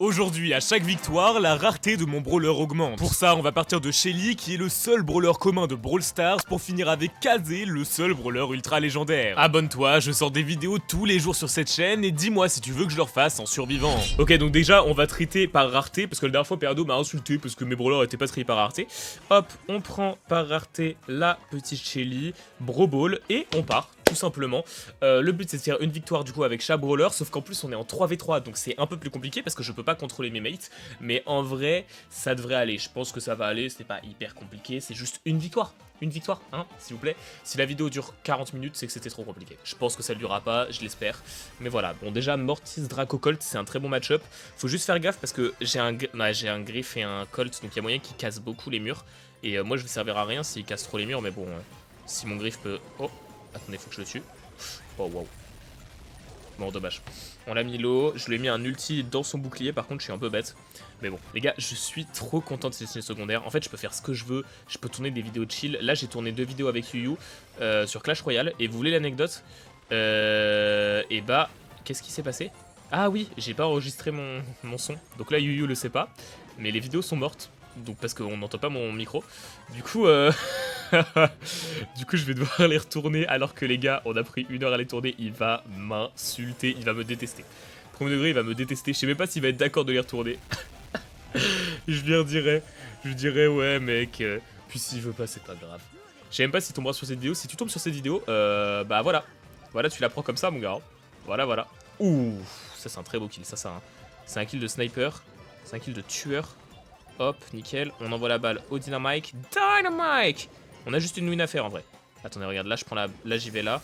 Aujourd'hui, à chaque victoire, la rareté de mon brawler augmente. Pour ça, on va partir de Shelly, qui est le seul brawler commun de Brawl Stars, pour finir avec Kazé, le seul brawler ultra légendaire. Abonne-toi, je sors des vidéos tous les jours sur cette chaîne, et dis-moi si tu veux que je le refasse en survivant. Ok, donc déjà, on va traiter par rareté, parce que la dernière fois, Perdo m'a insulté, parce que mes brawlers étaient pas traités par rareté. Hop, on prend par rareté la petite Shelly, Brawl Ball, et on part. Tout simplement. Le but c'est de faire une victoire du coup avec chaque brawler, sauf qu'en plus on est en 3v3, donc c'est un peu plus compliqué parce que je peux pas contrôler mes mates, mais en vrai ça devrait aller, je pense que ça va aller, c'est pas hyper compliqué, c'est juste une victoire, hein, s'il vous plaît. Si la vidéo dure 40 minutes, c'est que c'était trop compliqué. Je pense que ça ne durera pas, je l'espère, mais voilà. Bon, déjà Mortis Draco Colt, c'est un très bon match-up, faut juste faire gaffe parce que j'ai un Griff et un Colt, donc il y a moyen qu'il casse beaucoup les murs, et moi je vais servir à rien s'il casse trop les murs, mais bon, si mon Griff peut... Oh, attendez, faut que je le tue. Oh, wow. Bon, dommage. On l'a mis low. Je lui ai mis un ulti dans son bouclier. Par contre, je suis un peu bête. Mais bon, les gars, je suis trop content de ces signes secondaires. En fait, je peux faire ce que je veux. Je peux tourner des vidéos de chill. Là, j'ai tourné 2 vidéos avec Yu sur Clash Royale. Et vous voulez l'anecdote? Et bah, qu'est-ce qui s'est passé? Ah oui, j'ai pas enregistré mon son. Donc là, Yu le sait pas. Mais les vidéos sont mortes. Donc parce qu'on n'entend pas mon micro. Du coup, du coup, je vais devoir les retourner alors que les gars, on a pris 1 heure à les tourner. Il va m'insulter, il va me détester. Premier degré, il va me détester. Je sais même pas s'il va être d'accord de les retourner. Je lui dirais ouais mec. Puis s'il veut pas, c'est pas grave. Je sais même pas s'il tombera sur cette vidéo. Si tu tombes sur cette vidéo, bah voilà. Voilà, tu la prends comme ça, mon gars. Voilà, voilà. Ouh, ça c'est un très beau kill. Ça, c'est un kill de sniper. C'est un kill de tueur. Hop, nickel, on envoie la balle au Dynamite. Dynamite! On a juste une win à faire en vrai. Attendez, regarde, là je prends là j'y vais là.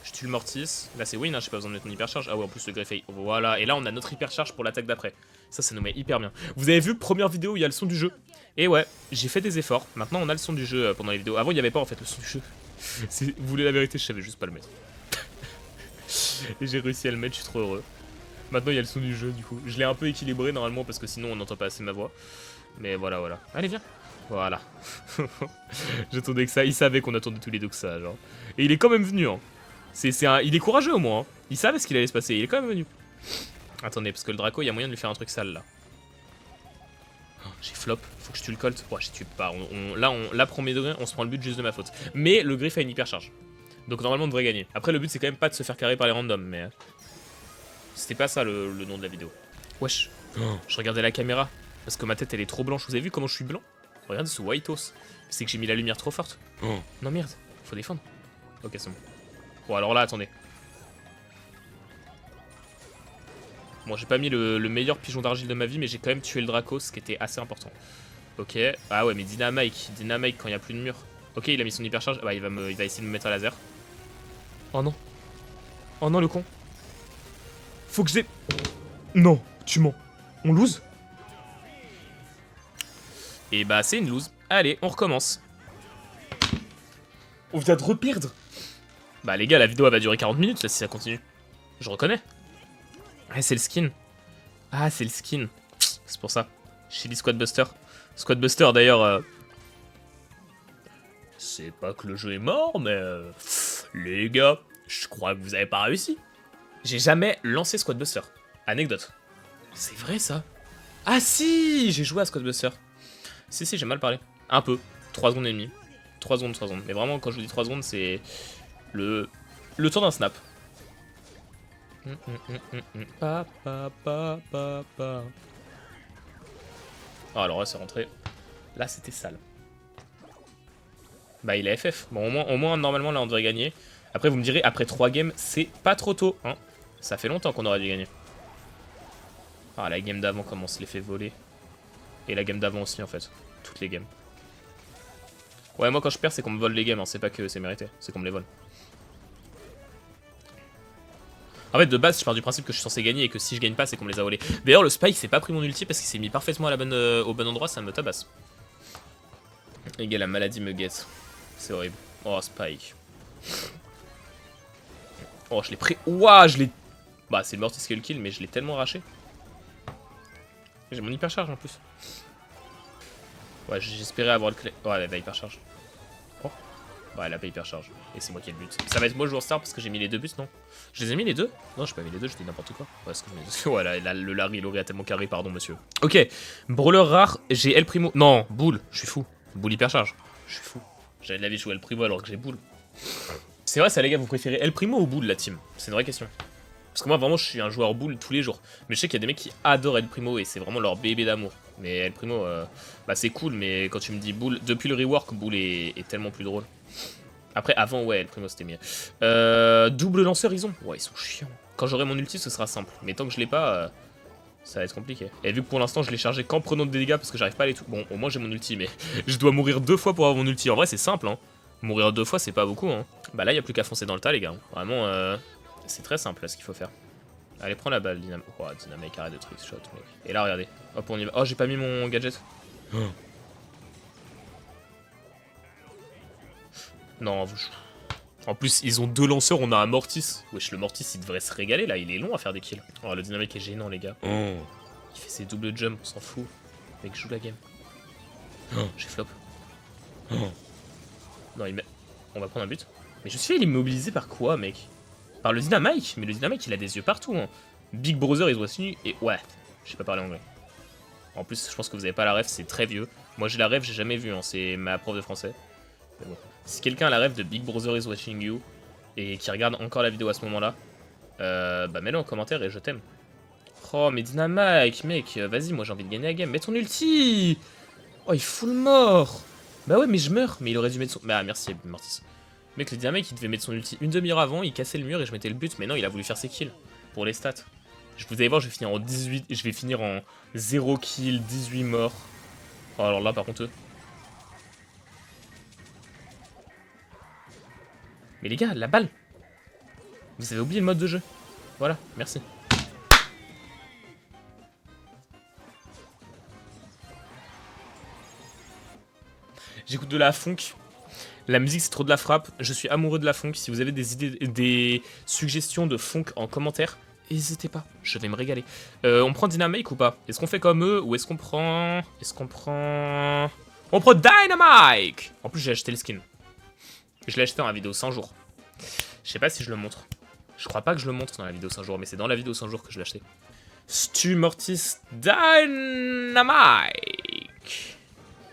Je tue le Mortis. Là c'est win, hein, j'ai pas besoin de mettre mon hypercharge. Ah ouais, en plus le Greffey. Voilà, et là on a notre hypercharge pour l'attaque d'après. Ça nous met hyper bien. Vous avez vu, première vidéo où il y a le son du jeu. Et ouais, j'ai fait des efforts. Maintenant on a le son du jeu pendant les vidéos. Avant il n'y avait pas en fait le son du jeu. Si vous voulez la vérité, je savais juste pas le mettre. Et j'ai réussi à le mettre, je suis trop heureux. Maintenant il y a le son du jeu du coup. Je l'ai un peu équilibré normalement parce que sinon on n'entend pas assez ma voix. Mais voilà, voilà. Allez, viens. Voilà. J'attendais que ça. Il savait qu'on attendait tous les deux que ça, genre. Et il est quand même venu, hein. Il est courageux au moins, hein. Il savait ce qu'il allait se passer. Il est quand même venu. Attendez, parce que le Draco, il y a moyen de lui faire un truc sale, là. Oh, j'ai flop. Faut que je tue le Colt. Ouais, je tue pas. Là, premier degré, on se prend le but juste de ma faute. Mais le Griff a une hyper charge. Donc normalement, on devrait gagner. Après, le but, c'est quand même pas de se faire carrer par les randoms, mais... C'était pas ça, le nom de la vidéo. Wesh. Oh, je regardais la caméra. Parce que ma tête elle est trop blanche, vous avez vu comment je suis blanc? Regardez ce whiteos. C'est que j'ai mis la lumière trop forte. Oh. Non merde, faut défendre. Ok, c'est bon. Bon alors là, attendez. Bon, j'ai pas mis le meilleur pigeon d'argile de ma vie, mais j'ai quand même tué le Draco, ce qui était assez important. Ok, ah ouais, mais Dynamite quand il n'y a plus de mur. Ok, il a mis son hypercharge, bah il va essayer de me mettre un laser. Oh non. Oh non, le con. Faut que j'ai... Non, tu mens. On lose? Et bah c'est une lose. Allez, on recommence. On vient de reperdre. Bah les gars, la vidéo elle va durer 40 minutes là si ça continue. Je reconnais. Ah c'est le skin. Ah c'est le skin. C'est pour ça. Shelly Squadbuster. Squadbuster d'ailleurs... C'est pas que le jeu est mort, mais... Les gars, je crois que vous avez pas réussi. J'ai jamais lancé Squadbuster. Anecdote. C'est vrai ça. Ah si, j'ai joué à Squadbuster. Si, j'ai mal parlé. Un peu. 3 secondes et demie. 3 secondes. Mais vraiment, quand je vous dis 3 secondes, c'est le temps d'un snap. Oh, alors là, c'est rentré. Là, c'était sale. Bah, il a FF. Bon, au moins, normalement, là, on devrait gagner. Après, vous me direz, après 3 games, c'est pas trop tôt. Hein. Ça fait longtemps qu'on aurait dû gagner. Ah, la game d'avant, comment on se les fait voler. Et la game d'avant aussi, en fait. Toutes les games. Ouais, moi quand je perds, c'est qu'on me vole les games, hein. C'est pas que c'est mérité, c'est qu'on me les vole. En fait, de base, je pars du principe que je suis censé gagner et que si je gagne pas, c'est qu'on me les a volés. D'ailleurs, le Spike s'est pas pris mon ulti parce qu'il s'est mis parfaitement à au bon endroit, ça me tabasse. Les gars, la maladie me guette. C'est horrible. Oh, Spike. Oh, je l'ai pris. Ouah, je l'ai. Bah, c'est le Mortis qui a eu le kill, mais je l'ai tellement arraché. J'ai mon hyper charge en plus. Ouais, j'espérais avoir le clé. Ouais, elle va hyper charge. Oh. Ouais, elle a pas hyper charge. Et c'est moi qui ai le but. Ça va être moi joueur star parce que j'ai mis les 2 buts, non? Je les ai mis les 2? Non, j'ai pas mis les 2, j'ai dit n'importe quoi. Ouais, est-ce que je mets les 2? Ouais, là, le Larry a tellement carré, pardon, monsieur. Ok, brawler rare, j'ai El Primo. Non, boule, je suis fou. Boule hyper charge. Je suis fou. J'avais de la vie de jouer El Primo alors que j'ai boule. C'est vrai, ça, les gars, vous préférez El Primo ou boule, la team? C'est une vraie question. Parce que moi, vraiment, je suis un joueur boule tous les jours. Mais je sais qu'il y a des mecs qui adorent El Primo et c'est vraiment leur bébé d'amour. Mais El Primo, bah c'est cool, mais quand tu me dis boule, depuis le rework, boule est tellement plus drôle. Après, avant, ouais, El Primo c'était mieux. Double lanceur, ils ont. Ouais, ils sont chiants. Quand j'aurai mon ulti, ce sera simple. Mais tant que je l'ai pas, ça va être compliqué. Et vu que pour l'instant, je l'ai chargé qu'en prenant des dégâts parce que j'arrive pas à les tout. Bon, au moins j'ai mon ulti, mais je dois mourir 2 fois pour avoir mon ulti. En vrai, c'est simple, hein. Mourir 2 fois, c'est pas beaucoup, hein. Bah là, y a plus qu'à foncer dans le tas, les gars. Vraiment, c'est très simple là ce qu'il faut faire. Allez, prends la balle, Dynamic. Oh, Dynamic, arrête de trickshot, mec. Et là, regardez. Hop, on y va. Oh, j'ai pas mis mon gadget. Oh. Non, vous... En plus, ils ont 2 lanceurs, on a un Mortis. Wesh, le Mortis, il devrait se régaler, là. Il est long à faire des kills. Oh, le Dynamic est gênant, les gars. Oh. Il fait ses double jumps, on s'en fout. Mec, joue la game. Oh. J'ai flop. Oh. Non, il met... On va prendre un but. Mais je suis immobilisé par quoi, mec? Par le Dynamic? Mais le Dynamic, il a des yeux partout, hein. Big Brother, il doit signer et... Ouais, je sais pas parler anglais. En plus, je pense que vous avez pas la ref, c'est très vieux. Moi, j'ai la ref, j'ai jamais vu, hein. C'est ma prof de français. Mais bon. Si quelqu'un a la ref de Big Brother is watching you et qui regarde encore la vidéo à ce moment-là, bah mets-le en commentaire et je t'aime. Oh, mais Dynamic, mec, vas-y, moi j'ai envie de gagner la game. Mets ton ulti! Oh, il fout le mort! Bah ouais, mais je meurs. Mais il aurait dû mettre son... Bah merci, Mortis. Mec, le Dynamic, il devait mettre son ulti une demi-heure avant, il cassait le mur et je mettais le but. Mais non, il a voulu faire ses kills pour les stats. Vous allez voir, je vais finir en 18, je vais finir en 0 kills, 18 morts. Oh, alors là, par contre... Mais les gars, la balle! Vous avez oublié le mode de jeu. Voilà, merci. J'écoute de la funk. La musique, c'est trop de la frappe. Je suis amoureux de la funk. Si vous avez des idées, des suggestions de funk en commentaire, n'hésitez pas. Je vais me régaler. On prend Dynamic ou pas? Est-ce qu'on fait comme eux ou est-ce qu'on prend... On prend Dynamic! En plus, j'ai acheté le skin. Je l'ai acheté dans la vidéo 100 jours. Je sais pas si je le montre. Je crois pas que je le montre dans la vidéo 100 jours, mais c'est dans la vidéo 100 jours que je l'ai acheté. Stu Mortis Dynamic.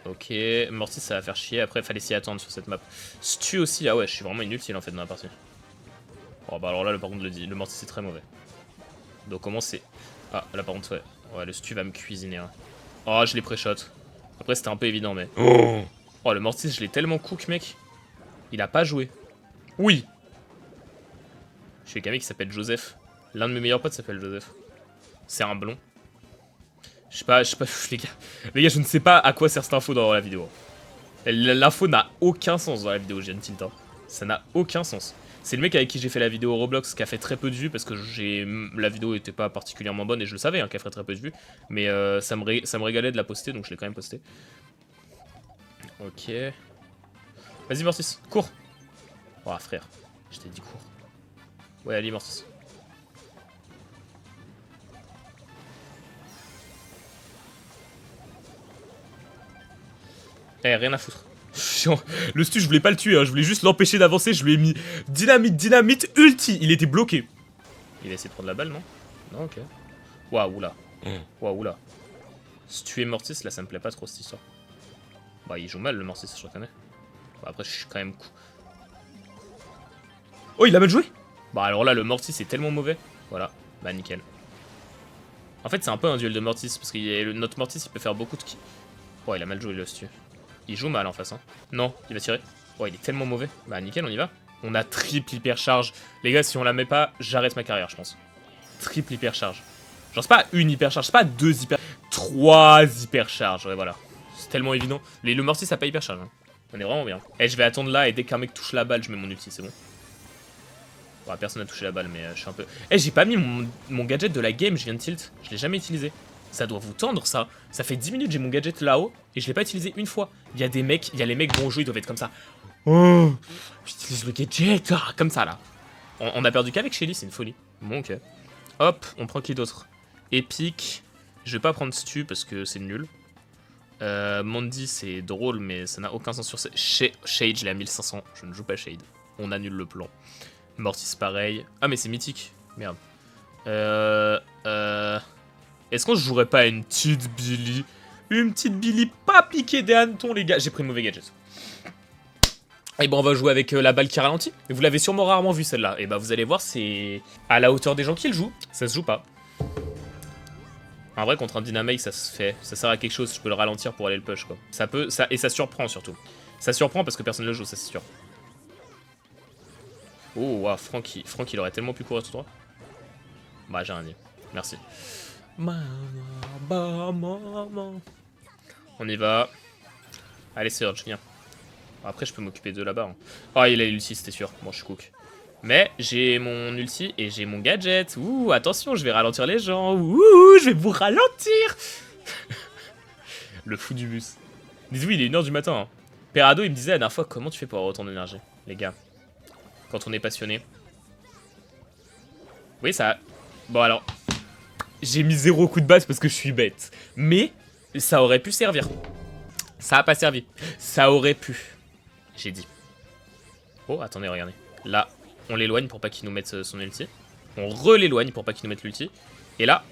Ok, Mortis ça va faire chier, après fallait s'y attendre sur cette map. Stu aussi, ah ouais, je suis vraiment inutile en fait dans la partie. Oh bah alors là, par contre, le Mortis c'est très mauvais. Donc comment c'est... Ah, là par contre, ouais. Ouais, le Stu va me cuisiner. Hein. Oh, je l'ai pré-shot. Après c'était un peu évident, mais... Oh, le Mortis, je l'ai tellement cook, mec. Il a pas joué. Oui. Je suis avec un mec qui s'appelle Joseph. L'un de mes meilleurs potes s'appelle Joseph. C'est un blond. Je sais pas, les gars, je ne sais pas à quoi sert cette info dans la vidéo. L'info n'a aucun sens dans la vidéo, j'ai une tilt. Hein. Ça n'a aucun sens. C'est le mec avec qui j'ai fait la vidéo Roblox qui a fait très peu de vues parce que la vidéo était pas particulièrement bonne et je le savais hein, qu'elle ferait très peu de vues. Mais ça me régalait de la poster donc je l'ai quand même postée. Ok. Vas-y Mortis, cours. Oh frère, je t'ai dit cours. Ouais, allez Mortis. Eh, rien à foutre. Le Stu, je voulais pas le tuer, hein. Je voulais juste l'empêcher d'avancer. Je lui ai mis dynamite, ulti. Il était bloqué. Il a essayé de prendre la balle, non? Non, ok. Waouh, oula. Waouh, oula. Stu et Mortis, là, ça me plaît pas trop cette histoire. Bah, il joue mal le Mortis, je reconnais. Bah, après, je suis quand même... Oh, il a mal joué? Bah, alors là, le Mortis est tellement mauvais. Voilà. Bah, nickel. En fait, c'est un peu un duel de Mortis, parce que notre Mortis, il peut faire beaucoup de kills. Oh, il a mal joué, le Stu. Il joue mal en face, hein. Non, il va tirer. Oh, il est tellement mauvais. Bah, nickel, on y va. On a triple hyper charge. Les gars, si on la met pas, j'arrête ma carrière, je pense. Triple hyper charge. Genre, c'est pas une hyper charge, c'est pas 2 hyper... 3 hyper charges, ouais, voilà. C'est tellement évident. Le Mortis, ça pas hyper charge. Hein. On est vraiment bien. Et je vais attendre là, et dès qu'un mec touche la balle, je mets mon ulti, c'est bon. Bon, personne n'a touché la balle, mais je suis un peu... Eh, j'ai pas mis mon gadget de la game, je viens de tilt. Je l'ai jamais utilisé. Ça doit vous tendre, ça. Ça fait 10 minutes, j'ai mon gadget là-haut, et je l'ai pas utilisé une fois. Il y a des mecs, il y a les mecs bons jeux, ils doivent être comme ça. Oh, j'utilise le gadget, ah, comme ça, là. On a perdu qu'avec Shelly, c'est une folie. Bon, ok. Hop, on prend qui d'autre? Epic. Je vais pas prendre Stu, parce que c'est nul. Mandy, c'est drôle, mais ça n'a aucun sens sur Shade, je l'ai à 1500. Je ne joue pas Shade. On annule le plan. Mortis, pareil. Ah, mais c'est mythique. Merde. Est-ce qu'on jouerait pas à une petite Billy? Une petite Billy pas piquée des hannetons, les gars. J'ai pris le mauvais gadget. Et ben on va jouer avec la balle qui ralentit. Vous l'avez sûrement rarement vu celle-là. Et ben vous allez voir, c'est à la hauteur des gens qui le jouent. Ça se joue pas. En vrai, contre un Dynamite, ça se fait. Ça sert à quelque chose. Je peux le ralentir pour aller le push, quoi. Ça peut, et ça surprend surtout. Ça surprend parce que personne ne le joue, ça c'est sûr. Oh, wow, Franck, il aurait tellement pu courir tout droit. Bah, j'ai rien dit. Merci. On y va. Allez, Surge, viens. Après, je peux m'occuper de là-bas. Hein. Oh, il a l'ulti, c'était sûr. Bon, je suis cook. Mais j'ai mon ulti et j'ai mon gadget. Ouh, attention, je vais ralentir les gens. Ouh, je vais vous ralentir. Le fou du bus. Dites-vous, il est 1h du matin. Hein. Perado, il me disait la dernière fois, comment tu fais pour avoir autant d'énergie, les gars, quand on est passionné. Oui, ça... Bon, alors... J'ai mis 0 coup de base parce que je suis bête. Mais, ça aurait pu servir. Ça a pas servi. Ça aurait pu. J'ai dit. Oh, attendez, regardez. Là, on l'éloigne pour pas qu'il nous mette son ulti. On l'éloigne pour pas qu'il nous mette l'ulti. Et là...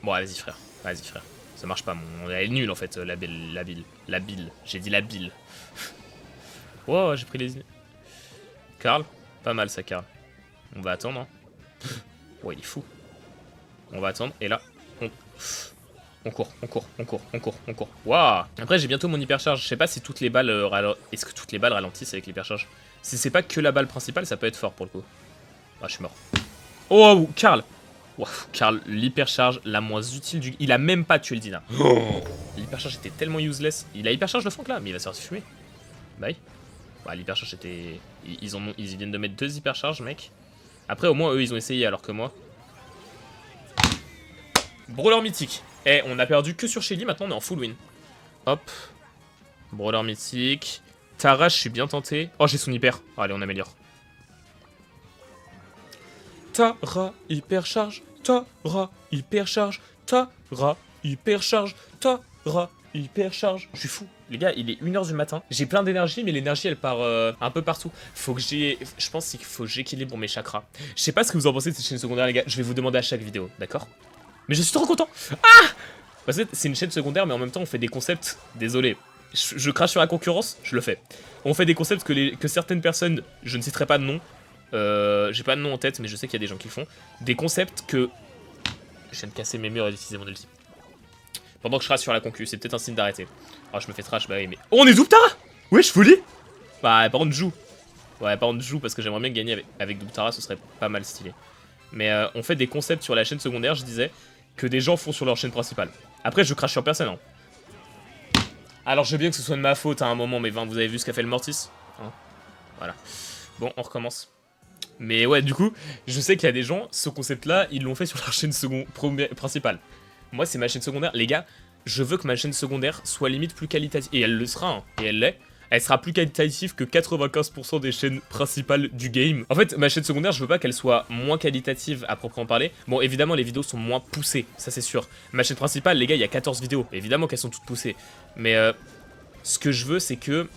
Bon, vas-y, frère. Vas-y, frère. Ça marche pas, elle est nulle, en fait, la bille. J'ai dit la bille. Wow, j'ai pris les... Karl. Pas mal, ça, Karl. On va attendre, hein. Oh, il est fou. On va attendre, et là, on court. Waouh. Après, j'ai bientôt mon hypercharge. Je sais pas si toutes les balles est-ce que toutes les balles ralentissent avec l'hypercharge. Si c'est pas que la balle principale, ça peut être fort pour le coup. Ah, je suis mort. Oh, Karl. Wow, Karl, l'hypercharge la moins utile du... Il a même pas tué le Dina. Oh. L'hypercharge était tellement useless. Il a hypercharge le Franck là, mais il va se faire fumer. Bye. Bah, l'hypercharge était... Ils viennent de mettre 2 hypercharges, mec. Après, au moins, eux, ils ont essayé, alors que moi... Brawler mythique. Eh, on a perdu que sur Shelly, maintenant on est en full win. Hop. Brawler mythique. Tara, je suis bien tenté. Oh, j'ai son hyper. Oh, allez, on améliore. Tara, hypercharge. Tara, hypercharge. Tara, hypercharge. Tara, hypercharge. Je suis fou. Les gars, il est 1h du matin. J'ai plein d'énergie, mais l'énergie, elle part un peu partout. Faut que j'ai... Je pense qu'il faut que j'équilibre mes chakras. Je sais pas ce que vous en pensez de cette chaîne secondaire, les gars. Je vais vous demander à chaque vidéo, d'accord? Mais je suis trop content. Ah! Parce que c'est une chaîne secondaire, mais en même temps, on fait des concepts... Désolé. Je crache sur la concurrence, je le fais. On fait des concepts que certaines personnes... Je ne citerai pas de nom. J'ai pas de nom en tête, mais je sais qu'il y a des gens qui le font. Des concepts que... Je viens de casser mes murs et d'utiliser mon ulti. Pendant que je crache sur la concu, c'est peut-être un signe d'arrêter. Oh, je me fais trash, bah oui, mais... Oh, on est Doubtara! Wesh, folie! Bah, par contre, joue. Ouais, par contre, joue, parce que j'aimerais bien gagner avec Doubtara, ce serait pas mal stylé. Mais on fait des concepts sur la chaîne secondaire, je disais, que des gens font sur leur chaîne principale. Après, je crache sur personne, hein. Alors, je veux bien que ce soit de ma faute à un moment, mais vous avez vu ce qu'a fait le Mortis, hein. Voilà. Bon, on recommence. Mais ouais, du coup, je sais qu'il y a des gens, ce concept-là, ils l'ont fait sur leur chaîne principale. Moi, c'est ma chaîne secondaire. Les gars, je veux que ma chaîne secondaire soit limite plus qualitative. Et elle le sera, hein. Et elle l'est. Elle sera plus qualitative que 95% des chaînes principales du game. En fait, ma chaîne secondaire, je veux pas qu'elle soit moins qualitative à proprement parler. Bon, évidemment, les vidéos sont moins poussées, ça c'est sûr. Ma chaîne principale, les gars, il y a 14 vidéos. Évidemment qu'elles sont toutes poussées. Mais ce que je veux, c'est que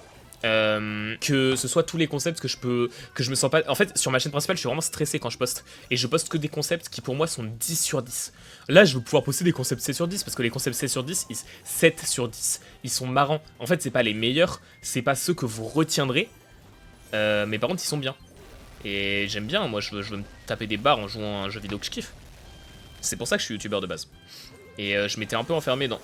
ce soit tous les concepts que je me sens pas... En fait, sur ma chaîne principale, je suis vraiment stressé quand je poste. Et je poste que des concepts qui, pour moi, sont 10 sur 10. Là, je veux pouvoir poster des concepts 7 sur 10, parce que les concepts 7 sur 10, 7 sur 10, ils sont marrants. En fait, c'est pas les meilleurs, c'est pas ceux que vous retiendrez, mais par contre, ils sont bien. Et j'aime bien, moi, je veux me taper des barres en jouant à un jeu vidéo que je kiffe. C'est pour ça que je suis youtubeur de base. Et je m'étais un peu enfermé dans...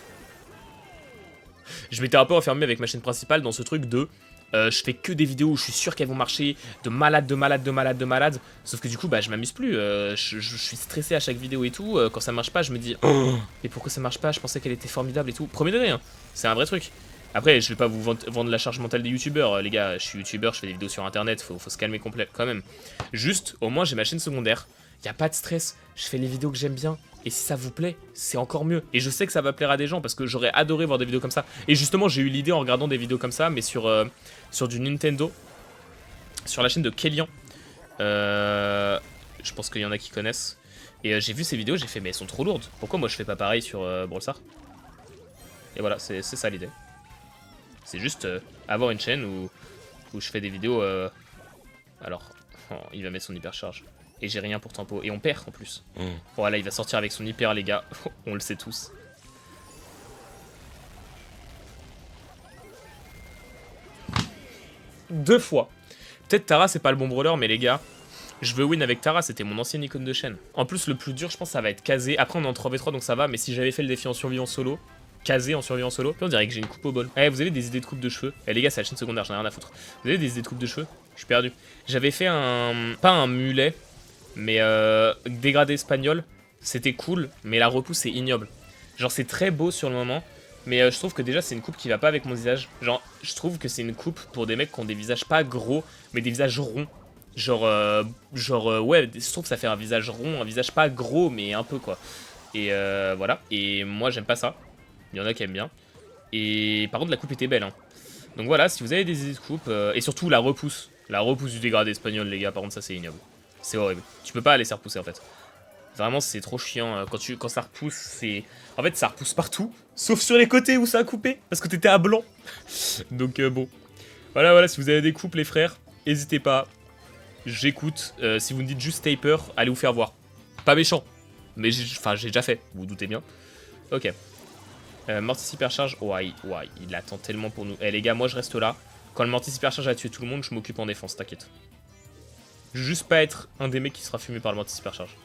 Je m'étais un peu enfermé avec ma chaîne principale dans ce truc de... je fais que des vidéos où je suis sûr qu'elles vont marcher, de malade. Sauf que du coup, bah, je m'amuse plus. Je suis stressé à chaque vidéo et tout. Quand ça marche pas, je me dis, oh, et pourquoi ça marche pas? Je pensais qu'elle était formidable et tout. Premier degré, hein. C'est un vrai truc. Après, je vais pas vous vendre la charge mentale des youtubeurs, les gars. Je suis youtubeur, je fais des vidéos sur internet. Faut se calmer complet quand même. Juste, au moins, j'ai ma chaîne secondaire. Y a pas de stress. Je fais les vidéos que j'aime bien. Et si ça vous plaît, c'est encore mieux. Et je sais que ça va plaire à des gens parce que j'aurais adoré voir des vidéos comme ça. Et justement, j'ai eu l'idée en regardant des vidéos comme ça, mais sur du Nintendo. Sur la chaîne de Kélian. Je pense qu'il y en a qui connaissent. Et j'ai vu ces vidéos, j'ai fait, mais elles sont trop lourdes. Pourquoi moi je fais pas pareil sur Brawl Stars? Et voilà, c'est ça l'idée. C'est juste avoir une chaîne où je fais des vidéos... Alors, oh, il va mettre son hypercharge. Et j'ai rien pour tempo. Et on perd en plus. Voilà, il va sortir avec son hyper, les gars. On le sait tous. Deux fois. Peut-être Tara, c'est pas le bon brawler, mais les gars, je veux win avec Tara, c'était mon ancienne icône de chaîne. En plus, le plus dur, je pense, ça va être Kazé. Après, on est en 3v3, donc ça va, mais si j'avais fait le défi en survivant solo, Kazé en survivant solo, puis on dirait que j'ai une coupe au bol. Eh, vous avez des idées de coupe de cheveux? Eh les gars, c'est la chaîne secondaire, j'en ai rien à foutre. Vous avez des idées de coupe de cheveux? Je suis perdu. J'avais fait un... pas un mulet, mais dégradé espagnol. C'était cool, mais la repousse est ignoble. Genre, c'est très beau sur le moment. Mais je trouve que déjà c'est une coupe qui va pas avec mon visage. Genre je trouve que c'est une coupe pour des mecs qui ont des visages pas gros mais des visages ronds. Genre ouais, je trouve que ça fait un visage rond, un visage pas gros mais un peu quoi. Et voilà, et moi j'aime pas ça. Il y en a qui aiment bien. Et par contre la coupe était belle hein. Donc voilà, si vous avez des idées de coupe, et surtout la repousse. La repousse du dégradé espagnol les gars, par contre ça c'est ignoble. C'est horrible, tu peux pas laisser repousser en fait. Vraiment, c'est trop chiant. Quand ça repousse, c'est... En fait, ça repousse partout, sauf sur les côtés où ça a coupé, parce que t'étais à blanc. Donc, bon. Voilà, si vous avez des coupes, les frères, n'hésitez pas. J'écoute. Si vous me dites juste taper, allez vous faire voir. Pas méchant. Mais j'ai déjà fait, vous vous doutez bien. Ok. Mortis hypercharge. Ouais, il attend tellement pour nous. Eh, les gars, moi, je reste là. Quand le Mortis hypercharge a tué tout le monde, je m'occupe en défense, t'inquiète. Juste pas être un des mecs qui sera fumé par le Mortis hypercharge.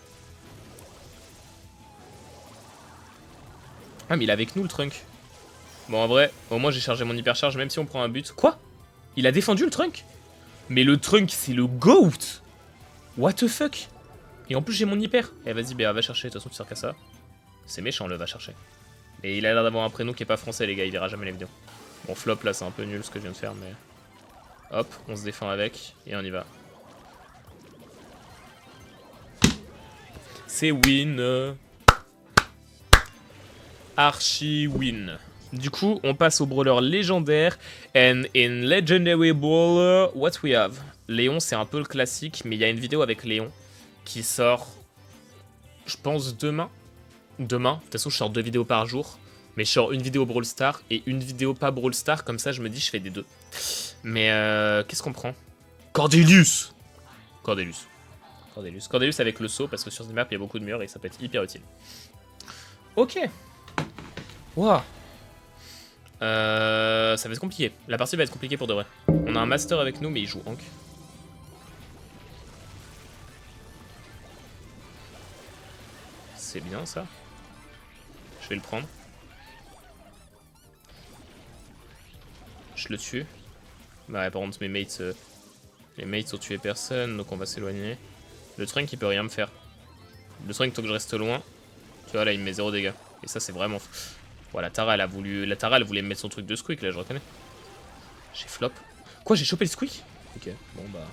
Ah mais il est avec nous le Trunk. Bon en vrai, au moins j'ai chargé mon hypercharge même si on prend un but. Quoi? Il a défendu le Trunk? Mais le Trunk c'est le GOAT. What the fuck? Et en plus j'ai mon hyper. Eh vas-y BA va chercher, de toute façon tu sers qu'à ça. C'est méchant le va chercher. Et il a l'air d'avoir un prénom qui est pas français les gars, il verra jamais les vidéos. Bon flop là c'est un peu nul ce que je viens de faire mais... Hop, on se défend avec et on y va. C'est win. Archi win. Du coup, on passe au brawler légendaire. And in legendary brawler, what we have? Léon, c'est un peu le classique, mais il y a une vidéo avec Léon qui sort, je pense, demain. Demain, de toute façon, je sors 2 vidéos par jour. Mais je sors une vidéo Brawl Star et une vidéo pas Brawl Star. Comme ça, je me dis, je fais des deux. Mais qu'est-ce qu'on prend? Cordelius avec le saut, parce que sur cette map, il y a beaucoup de murs et ça peut être hyper utile. Ok. Wow. Ça va être compliqué. La partie va être compliquée pour de vrai. On a un master avec nous, mais il joue Hank. C'est bien ça. Je vais le prendre. Je le tue. Bah ouais, par contre mes mates, les mates ont tué personne, donc on va s'éloigner. Le Trunk il peut rien me faire. Le Trunk tant que je reste loin. Tu vois là il me met 0 dégâts. Et ça c'est vraiment... Voilà, Tara elle a voulu... La Tara elle voulait me mettre son truc de squeak là, je reconnais. J'ai flop. Quoi, j'ai chopé le squeak? Ok, bon bah...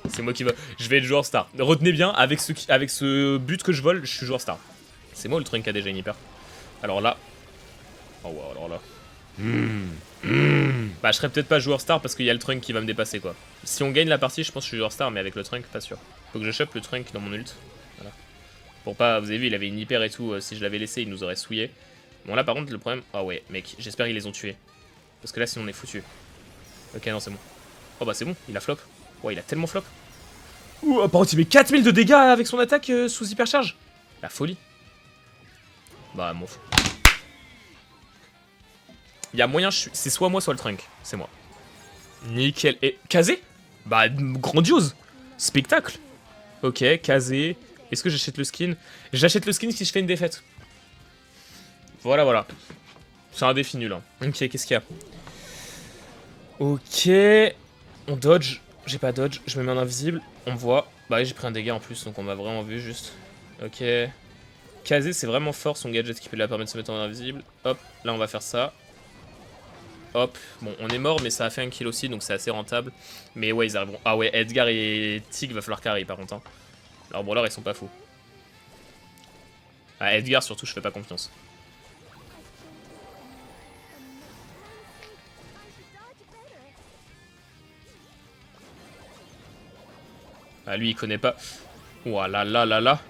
C'est moi qui va... Je vais être joueur star. Retenez bien, avec ce but que je vole, je suis joueur star. C'est moi le Trunk qui a déjà une hyper. Alors là... Oh wow, alors là... Bah je serais peut-être pas joueur star parce qu'il y a le Trunk qui va me dépasser quoi. Si on gagne la partie je pense que je suis joueur star mais avec le Trunk pas sûr. Faut que je chope le Trunk dans mon ult. Voilà. Pour pas, vous avez vu il avait une hyper et tout, si je l'avais laissé il nous aurait souillé. Bon là par contre le problème, ah ouais mec j'espère qu'ils les ont tués. Parce que là sinon on est foutu. Ok non c'est bon. Oh bah c'est bon, il a flop. Ouais il a tellement flop. Ouh par contre il met 4000 de dégâts avec son attaque sous hypercharge. La folie. Bah m'en fous. Il y a moyen, c'est soit moi soit le Trunk, c'est moi. Nickel. Et Kazé? Bah grandiose. Spectacle. Ok, Kazé. Est-ce que j'achète le skin? J'achète le skin si je fais une défaite. Voilà. C'est un défi nul. Hein. Ok, qu'est-ce qu'il y a? Ok. On dodge. J'ai pas dodge. Je me mets en invisible. On me voit. Bah oui, j'ai pris un dégât en plus, donc on m'a vraiment vu juste. Ok. Kazé, c'est vraiment fort son gadget qui peut la permettre de se mettre en invisible. Hop, là on va faire ça. Hop, bon on est mort mais ça a fait un kill aussi donc c'est assez rentable. Mais ouais ils arriveront. Ah ouais Edgar et Tig va falloir carry par contre hein. Alors bon alors ils sont pas fous. Ah Edgar surtout je fais pas confiance. Ah lui il connaît pas. Ouah là.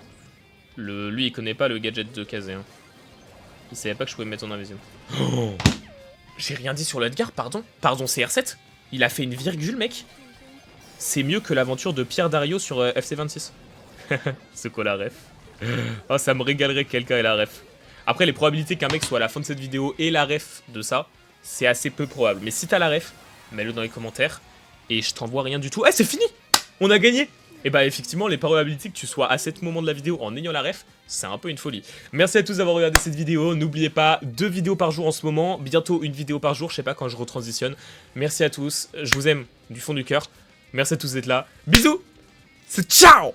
Lui il connaît pas le gadget de Kazé hein. Il savait pas que je pouvais me mettre en invisible. J'ai rien dit sur le Edgar, pardon. Pardon, CR7. Il a fait une virgule, mec. C'est mieux que l'aventure de Pierre Dario sur FC26. Ce qu'on la ref. Oh, ça me régalerait que quelqu'un ait la ref. Après, les probabilités qu'un mec soit à la fin de cette vidéo et la ref de ça, c'est assez peu probable. Mais si t'as la ref, mets-le dans les commentaires. Et je t'envoie rien du tout. Eh, c'est fini! On a gagné! Et bah effectivement, les probabilités que tu sois à ce moment de la vidéo en ayant la ref, c'est un peu une folie. Merci à tous d'avoir regardé cette vidéo. N'oubliez pas, 2 vidéos par jour en ce moment. Bientôt une vidéo par jour, je sais pas quand je retransitionne. Merci à tous, je vous aime du fond du cœur. Merci à tous d'être là. Bisous! C'est ciao!